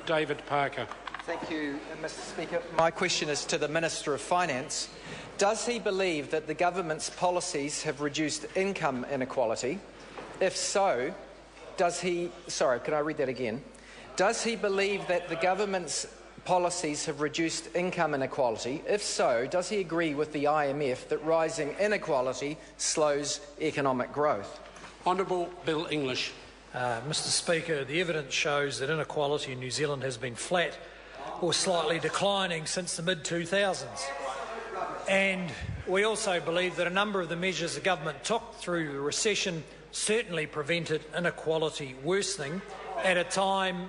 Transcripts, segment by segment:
David Parker. Thank you, Mr Speaker. My question is to the Minister of Finance. Does he believe that the government's policies have reduced income inequality? If so, does he... Sorry, can I read that again? Does he believe that the government's policies have reduced income inequality? If so, does he agree with the IMF that rising inequality slows economic growth? Honourable Bill English. Mr Speaker, the evidence shows that inequality in New Zealand has been flat or slightly declining since the mid-2000s. And we also believe that a number of the measures the government took through the recession certainly prevented inequality worsening at a time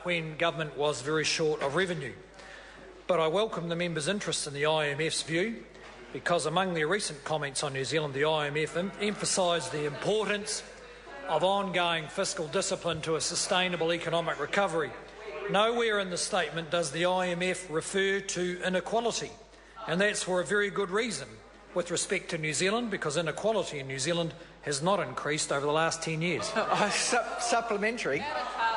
when government was very short of revenue. But I welcome the member's interest in the IMF's view, because among their recent comments on New Zealand, the IMF emphasised the importance of ongoing fiscal discipline to a sustainable economic recovery. Nowhere in the statement does the IMF refer to inequality, and that's for a very good reason with respect to New Zealand, because inequality in New Zealand has not increased over the last 10 years. Supplementary.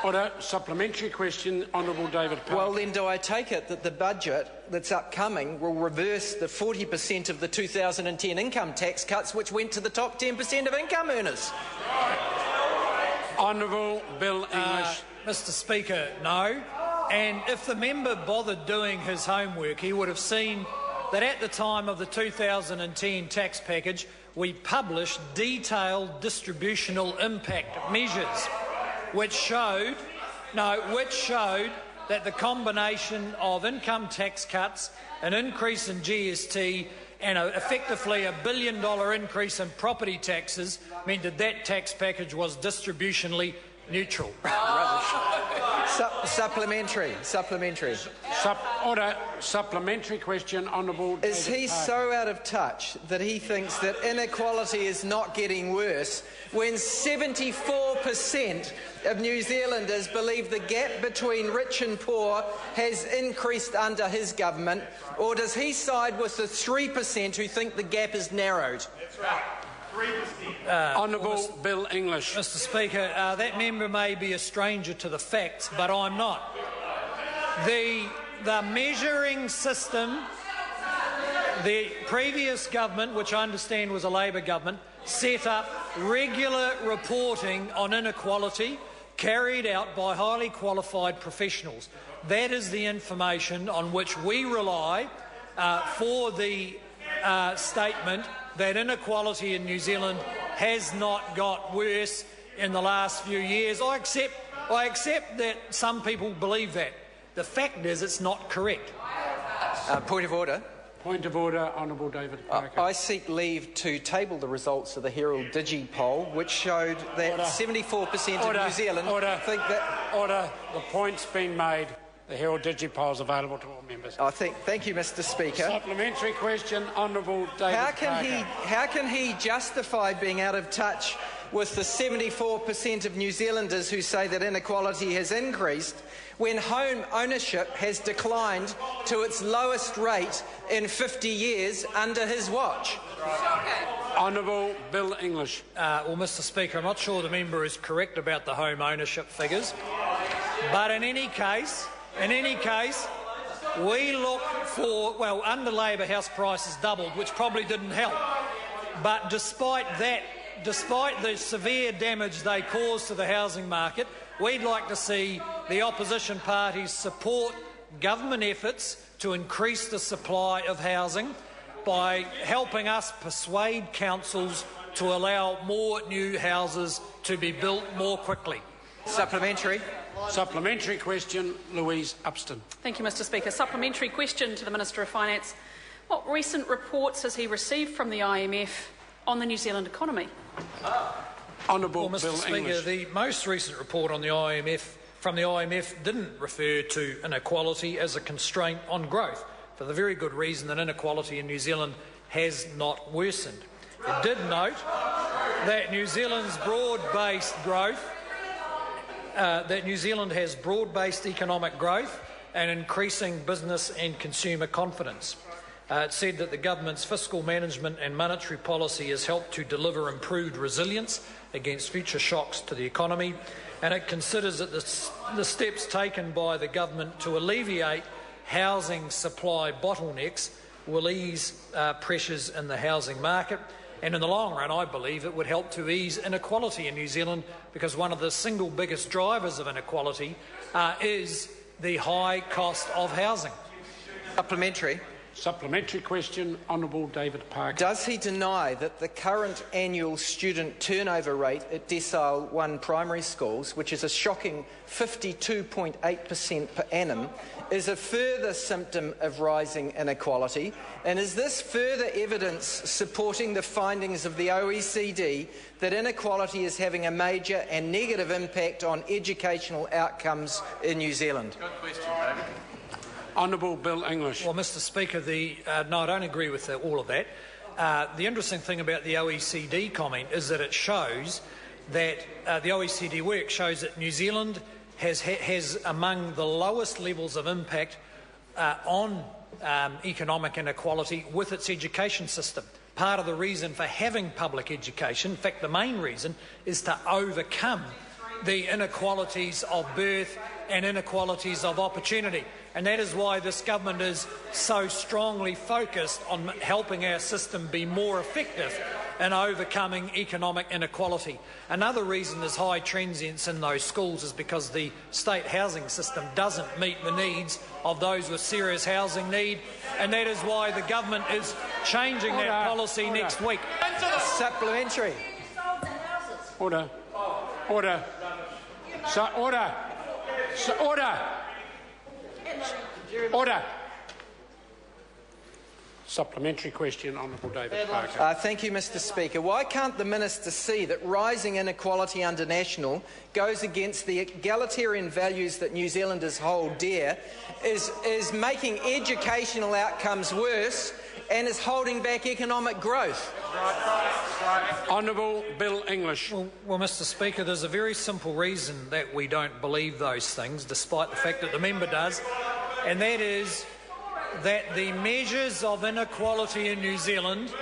Order. Supplementary question, Honourable David Parker. Well, then do I take it that the budget that's upcoming will reverse the 40% of the 2010 income tax cuts which went to the top 10% of income earners? Honourable Bill English. Mr Speaker, no. And if the member bothered doing his homework, he would have seen that at the time of the 2010 tax package, we published detailed distributional impact measures, which showed that the combination of income tax cuts, an increase in GST, and effectively $1 billion increase in property taxes meant that that tax package was distributionally neutral. Supplementary. Order. Supplementary question, Honourable Is David he Parker. so out of touch that he thinks that inequality is not getting worse when 74% of New Zealanders believe the gap between rich and poor has increased under his government? Or does he side with the 3% who think the gap is narrowed? That's right. Honourable Bill English. Mr Speaker, that member may be a stranger to the facts, but I'm not. The measuring system, the previous government, which I understand was a Labor government, set up regular reporting on inequality carried out by highly qualified professionals. That is the information on which we rely for the statement that inequality in New Zealand has not got worse in the last few years. I accept that some people believe that. The fact is it's not correct. Point of order. Point of order, Honourable David Parker. I seek leave to table the results of the Herald Digi poll, which showed that 74% of New Zealand think that... Order. The point's been made. The Herald Digi poll is available to all members. Thank you, Mr Speaker. Supplementary question, Honourable David Parker. How can he justify being out of touch with the 74% of New Zealanders who say that inequality has increased when home ownership has declined to its lowest rate in 50 years under his watch? Honourable Bill English. Well, Mr Speaker, I'm not sure the member is correct about the home ownership figures, but in any case, we look for, well, under Labor, house prices doubled, which probably didn't help. But despite the severe damage they caused to the housing market, we'd like to see the opposition parties support government efforts to increase the supply of housing by helping us persuade councils to allow more new houses to be built more quickly. Supplementary. Supplementary question, Louise Upston. Thank you, Mr Speaker. Supplementary question to the Minister of Finance. What recent reports has he received from the IMF on the New Zealand economy? Honourable Well, Mr Bill Speaker, English. the most recent report on the IMF didn't refer to inequality as a constraint on growth, for the very good reason that inequality in New Zealand has not worsened. It did note that New Zealand's broad-based growth, that New Zealand has broad-based economic growth and increasing business and consumer confidence. It said that the government's fiscal management and monetary policy has helped to deliver improved resilience against future shocks to the economy, and it considers that the steps taken by the government to alleviate housing supply bottlenecks will ease pressures in the housing market. And in the long run, I believe it would help to ease inequality in New Zealand, because one of the single biggest drivers of inequality is the high cost of housing. Supplementary. Supplementary question, Honourable David Parker. Does he deny that the current annual student turnover rate at Decile 1 primary schools, which is a shocking 52.8% per annum, is a further symptom of rising inequality? And is this further evidence supporting the findings of the OECD that inequality is having a major and negative impact on educational outcomes in New Zealand? Good question, David. Honourable Bill English. Well, Mr Speaker, no, I don't agree with all of that. The interesting thing about the OECD comment is that it shows that the OECD work shows that New Zealand has among the lowest levels of impact on economic inequality with its education system. Part of the reason for having public education, in fact the main reason, is to overcome the inequalities of birth and inequalities of opportunity. And that is why this government is so strongly focused on helping our system be more effective in overcoming economic inequality. Another reason there's high transience in those schools is because the state housing system doesn't meet the needs of those with serious housing need, and that is why the government is changing that policy next week. Supplementary. Order. Order. Order. Order. Order. Supplementary question, Honourable David Parker. Thank you, Mr Speaker. Why can't the Minister see that rising inequality under National goes against the egalitarian values that New Zealanders hold dear, is making educational outcomes worse and is holding back economic growth? Honourable Bill English. Well, Mr Speaker, there's a very simple reason that we don't believe those things, despite the fact that the member does, and that is that the measures of inequality in New Zealand,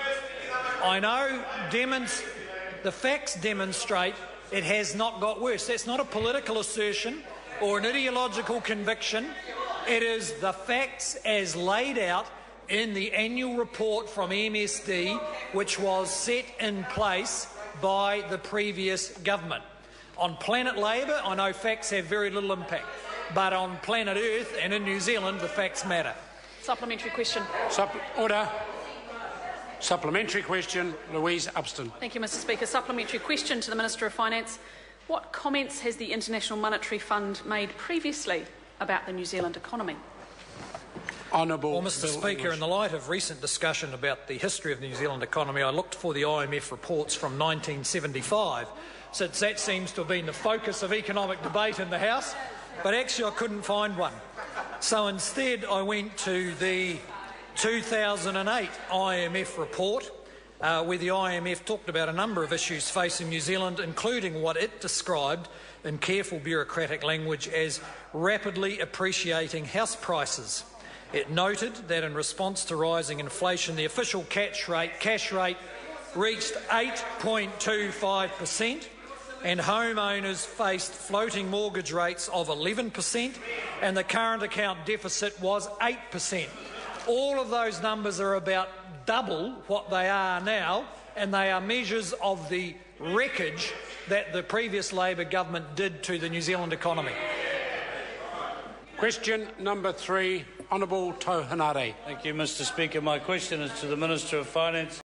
I know, the facts demonstrate it has not got worse. That's not a political assertion or an ideological conviction. It is the facts as laid out in the annual report from MSD, which was set in place by the previous government. On planet Labour, I know facts have very little impact, but on planet Earth and in New Zealand, the facts matter. Supplementary question. Order. Supplementary question, Louise Upston. Thank you, Mr Speaker. Supplementary question to the Minister of Finance. What comments has the International Monetary Fund made previously about the New Zealand economy? Honourable Well, Mr Speaker, English. in the light of recent discussion about the history of the New Zealand economy, I looked for the IMF reports from 1975, since that seems to have been the focus of economic debate in the House, but actually I couldn't find one. So instead I went to the 2008 IMF report, where the IMF talked about a number of issues facing New Zealand, including what it described in careful bureaucratic language as rapidly appreciating house prices. It noted that in response to rising inflation, the official cash rate reached 8.25%, and homeowners faced floating mortgage rates of 11%, and the current account deficit was 8%. All of those numbers are about double what they are now, and they are measures of the wreckage that the previous Labor government did to the New Zealand economy. Question number 3, Honourable Tohanare. Thank you, Mr Speaker. My question is to the Minister of Finance.